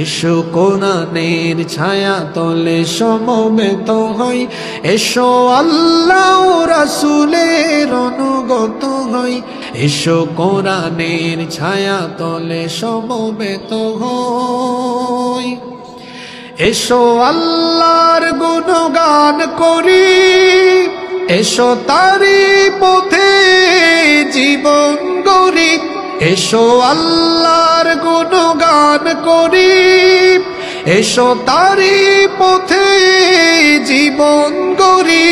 এসো কোরআনের ছায়া তলে সমবেত হই, এসো আল্লাহ রাসূলের অনুগত হই, এসো কোরআনের ছায়া তলে সমবেত হই। এসো আল্লাহর গুণগান করি, এসো তারি পথে জীবন গড়ি, এসো আল্লাহর গুণগান করি, এসো তারি পথে জীবন গড়ি।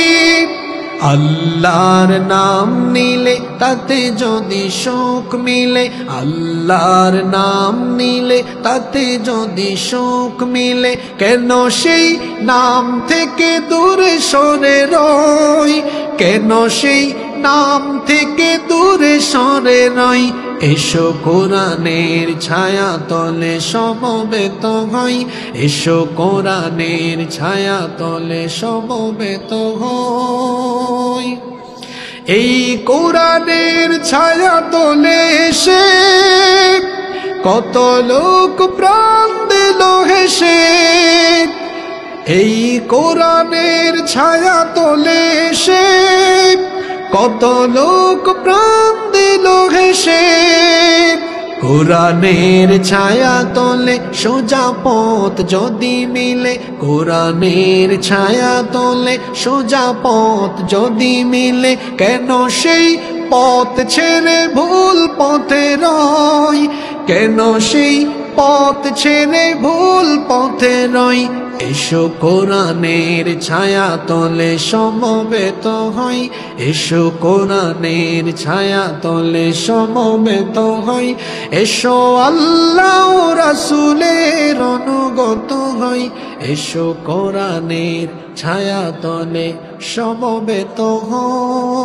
আল্লাহর নাম নিলে তাতে যদি সুখ মিলে, আল্লাহর নাম নিলে তাতে যদি সুখ মিলে, কেন সেই নাম থেকে দূরে সরে রই, কেন সেই নাম থেকে দূরে সরে রই। এসো কোরআনের ছায়া তলে সমবেত হই, এসো কোরআনের ছায়া তলে সমবেত হই। এই কোরআনের ছায়া তলে এসে কত লোক প্রাণ দিল হেসে, এই কোরআনের ছায়া তলে এসে কত লোক প্রাণ দিল হেসে। কোরআনের ছায়া তলে সোজা পথ যদি মিলে, কোরআনের ছায়া তলে সোজা পথ যদি মিলে, কেন সেই পথ ছেড়ে ভুল পথে রই, কেন সেই পথ ছেড়ে ভুল পথে রই। এসো কোরআনের ছায়া তলে সমবেত হই, এসো কোরআনের ছায়া তলে সমবেত হই, এসো আল্লাহ রাসূলের অনুগত হই, এসো কোরআনের ছায়া তলে সমবেত হই।